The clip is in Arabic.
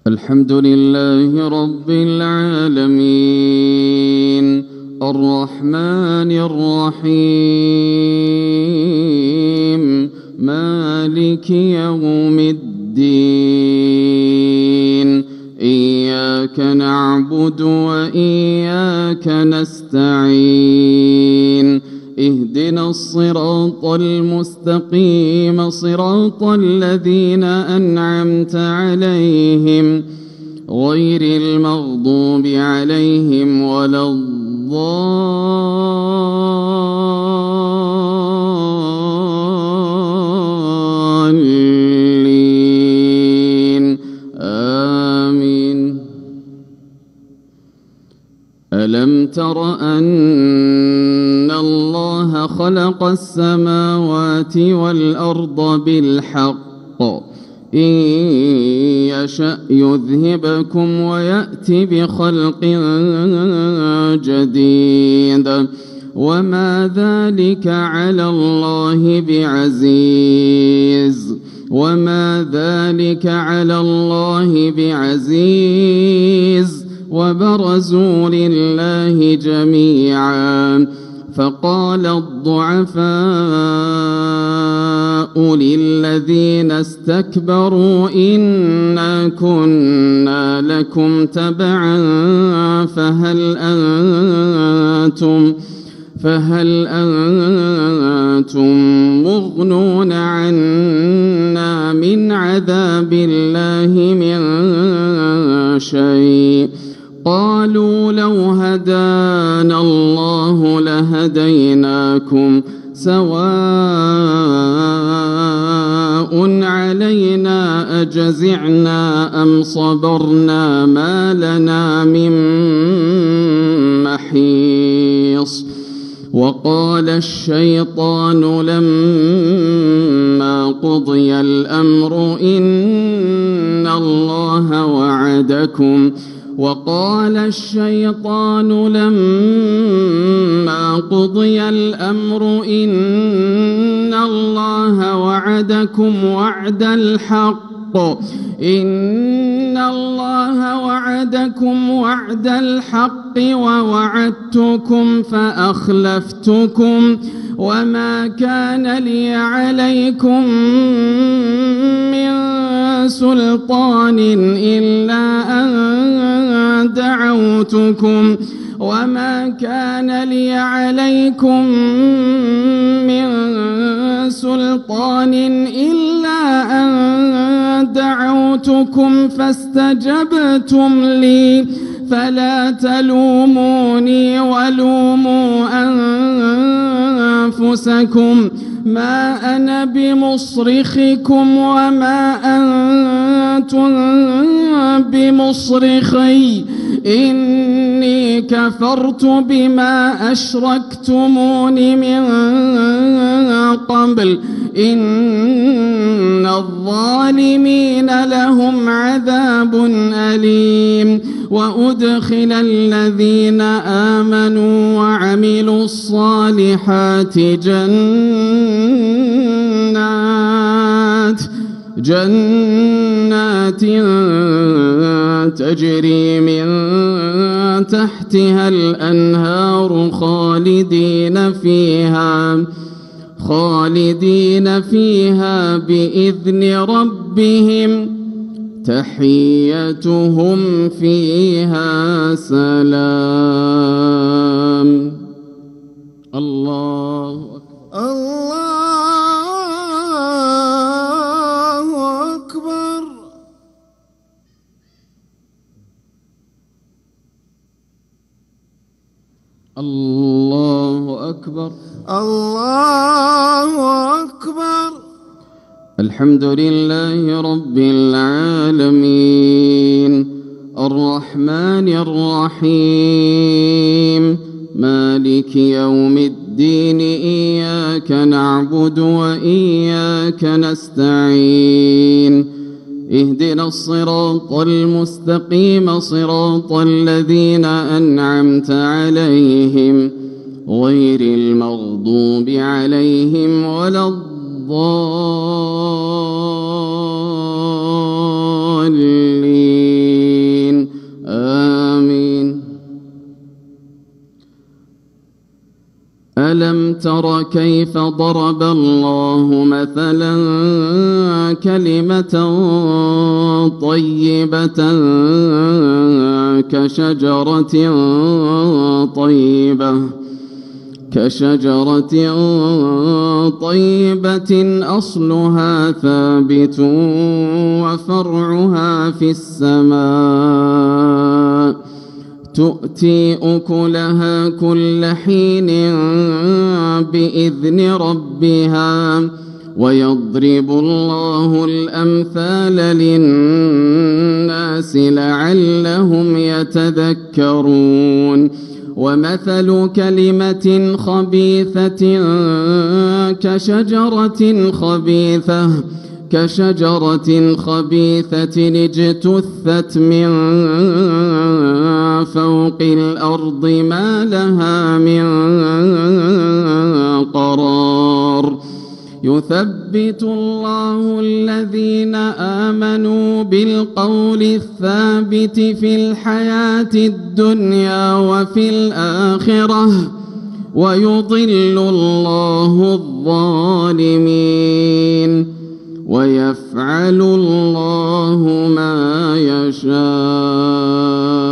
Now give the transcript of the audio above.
الحمد لله رب العالمين الرحمن الرحيم مالك يوم الدين إياك نعبد وإياك نستعين اهدنا الصراط المستقيم صراط الذين أنعمت عليهم غير المغضوب عليهم ولا الضالين آمين. ألم تر أن الله خلق السماوات والأرض بالحق إن يشأ يذهبكم ويأتي بخلق جديد وما ذلك على الله بعزيز وبرزوا لله جميعا فقال الضعفاء للذين استكبروا إنا كنا لكم تبعا فهل أنتم مغنون عنا من عذاب الله من شيء قالوا لو هدانا الله لهديناكم سواء علينا أجزعنا أم صبرنا ما لنا من محيص. وقال الشيطان لما قضي الأمر إن الله وعدكم وعد الحق ووعدتكم فأخلفتكم وما كان لي عليكم من سلطان إلا أن دعوتكم فاستجبتم لي فلا تلوموني ولوموا أنفسكم ما أنا بمصرخكم وما أنتم بمصرخي إني كفرت بما أشركتمون من قبل إن الظالمين لهم عذاب أليم. وأدخل الذين آمنوا وعملوا الصالحات جنات تجري من تحتها الأنهار خالدين فيها بإذن ربهم تحيتهم فيها سلام. الله أكبر. الله أكبر. الله أكبر. الحمد لله رب العالمين الرحمن الرحيم مالك يوم الدين إياك نعبد وإياك نستعين اهدنا الصراط المستقيم صراط الذين أنعمت عليهم غير المغضوب عليهم ولا الضالين. ألم تر كيف ضرب الله مثلا كلمة طيبة كشجرة طيبة أصلها ثابت وفرعها في السماء تؤتي أكلها كل حين بإذن ربها ويضرب الله الأمثال للناس لعلهم يتذكرون ومثل كلمة خبيثة كشجرة خبيثة اجتثت من فوق الأرض ما لها من قرار يثبت الله الذين آمنوا بالقول الثابت في الحياة الدنيا وفي الآخرة ويضل الله الظالمين ويفعل الله ما يشاء.